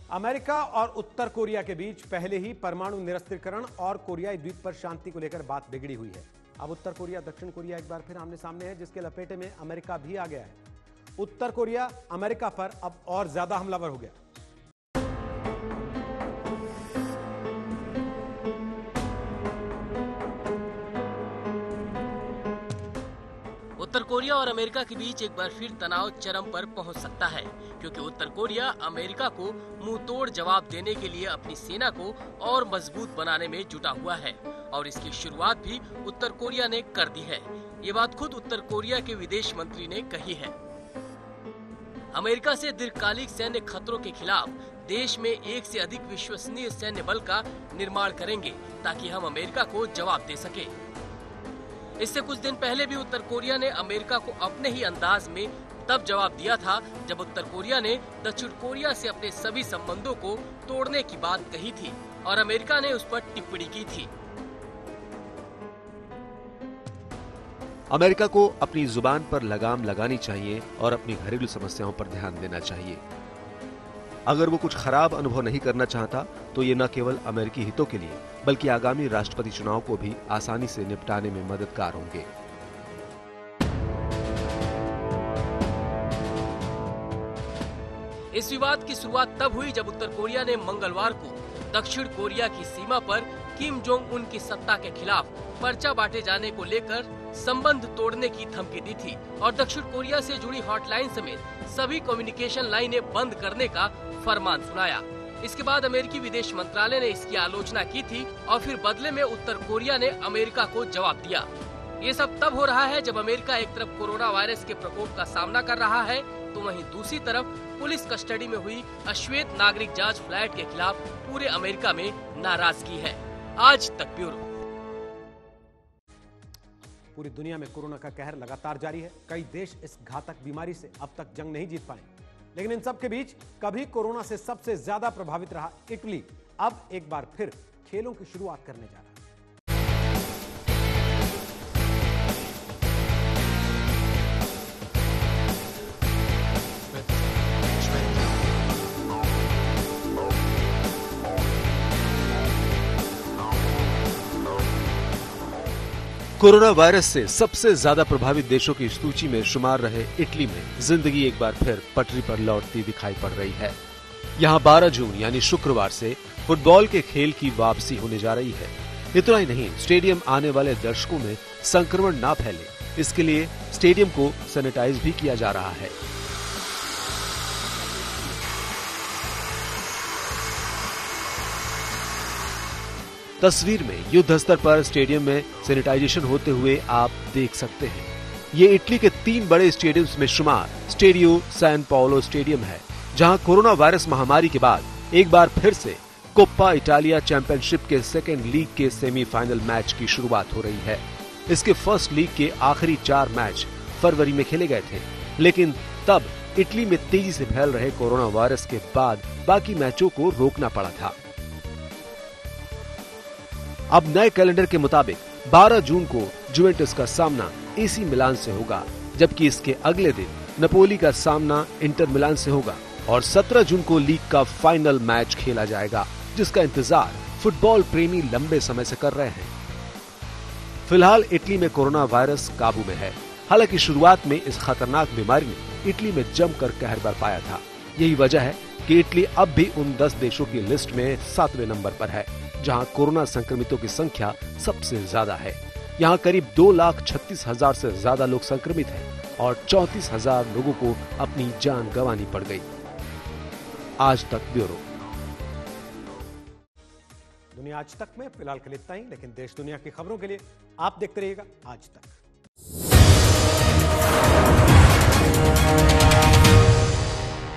America और उत्तर Korea के बीच पहले ही परमाणु निरस्त्रीकरण और कोरियाई द्वीप पर शांति को लेकर बात बिगड़ी हुई है। अब उत्तर कोरिया दक्षिण कोरिया एक बार फिर आमने सामने है, जिसके लपेटे में अमेरिका भी आ गया है। उत्तर कोरिया अमेरिका पर अब और ज्यादा हमलावर हो गया। उत्तर कोरिया और अमेरिका के बीच एक बार फिर तनाव चरम पर पहुंच सकता है, क्योंकि उत्तर कोरिया अमेरिका को मुंह तोड़ जवाब देने के लिए अपनी सेना को और मजबूत बनाने में जुटा हुआ है और इसकी शुरुआत भी उत्तर कोरिया ने कर दी है। ये बात खुद उत्तर कोरिया के विदेश मंत्री ने कही है। अमेरिका से दीर्घकालिक सैन्य खतरों के खिलाफ देश में एक से अधिक विश्वसनीय सैन्य बल का निर्माण करेंगे, ताकि हम अमेरिका को जवाब दे सके। इससे कुछ दिन पहले भी उत्तर कोरिया ने अमेरिका को अपने ही अंदाज में तब जवाब दिया था, जब उत्तर कोरिया ने दक्षिण कोरिया से अपने सभी संबंधों को तोड़ने की बात कही थी और अमेरिका ने उस पर टिप्पणी की थी। अमेरिका को अपनी जुबान पर लगाम लगानी चाहिए और अपनी घरेलू समस्याओं पर ध्यान देना चाहिए। अगर वो कुछ खराब अनुभव नहीं करना चाहता तो ये न केवल अमेरिकी हितों के लिए बल्कि आगामी राष्ट्रपति चुनाव को भी आसानी से निपटाने में मददगार होंगे। इस विवाद की शुरुआत तब हुई जब उत्तर कोरिया ने मंगलवार को दक्षिण कोरिया की सीमा पर किम जोंग उन की सत्ता के खिलाफ पर्चा बांटे जाने को लेकर संबंध तोड़ने की धमकी दी थी और दक्षिण कोरिया से जुड़ी हॉटलाइन समेत सभी कम्युनिकेशन लाइनें बंद करने का फरमान सुनाया। इसके बाद अमेरिकी विदेश मंत्रालय ने इसकी आलोचना की थी और फिर बदले में उत्तर कोरिया ने अमेरिका को जवाब दिया। ये सब तब हो रहा है जब अमेरिका एक तरफ कोरोना वायरस के प्रकोप का सामना कर रहा है, तो वहीं दूसरी तरफ पुलिस कस्टडी में हुई अश्वेत नागरिक जांच फ्लाइट के खिलाफ पूरे अमेरिका में नाराजगी है। आज तक ब्यूरो। पूरी दुनिया में कोरोना का कहर लगातार जारी है। कई देश इस घातक बीमारी से अब तक जंग नहीं जीत पाए, लेकिन इन सब के बीच कभी कोरोना से सबसे ज्यादा प्रभावित रहा इटली अब एक बार फिर खेलों की शुरुआत करने जा रहा है। कोरोना वायरस से सबसे ज्यादा प्रभावित देशों की सूची में शुमार रहे इटली में जिंदगी एक बार फिर पटरी पर लौटती दिखाई पड़ रही है। यहां 12 जून यानी शुक्रवार से फुटबॉल के खेल की वापसी होने जा रही है। इतना ही नहीं, स्टेडियम आने वाले दर्शकों में संक्रमण ना फैले, इसके लिए स्टेडियम को सैनिटाइज भी किया जा रहा है। तस्वीर में युद्ध स्तर पर स्टेडियम में सैनिटाइजेशन होते हुए आप देख सकते हैं। ये इटली के 3 बड़े स्टेडियम्स में शुमार स्टेडियो सैन पाओलो स्टेडियम है, जहां कोरोना वायरस महामारी के बाद एक बार फिर से कोप्पा इटालिया चैंपियनशिप के सेकेंड लीग के सेमीफाइनल मैच की शुरुआत हो रही है। इसके फर्स्ट लीग के आखिरी 4 मैच फरवरी में खेले गए थे, लेकिन तब इटली में तेजी से फैल रहे कोरोना वायरस के बाद बाकी मैचों को रोकना पड़ा था। अब नए कैलेंडर के मुताबिक 12 जून को जुवेंटस का सामना एसी मिलान से होगा, जबकि इसके अगले दिन नपोली का सामना इंटर मिलान से होगा और 17 जून को लीग का फाइनल मैच खेला जाएगा, जिसका इंतजार फुटबॉल प्रेमी लंबे समय से कर रहे हैं। फिलहाल इटली में कोरोना वायरस काबू में है। हालांकि शुरुआत में इस खतरनाक बीमारी ने इटली में जमकर कहर बरपाया था। यही वजह है कि इटली अब भी उन 10 देशों की लिस्ट में 7वें नंबर पर है, जहां कोरोना संक्रमितों की संख्या सबसे ज्यादा है। यहां करीब 2,36,000 से ज्यादा लोग संक्रमित हैं और 34,000 लोगों को अपनी जान गंवानी पड़ गई। आज तक ब्यूरो। दुनिया आज तक में फिलहाल के लिए इतना ही, लेकिन देश दुनिया की खबरों के लिए आप देखते रहिएगा आज तक।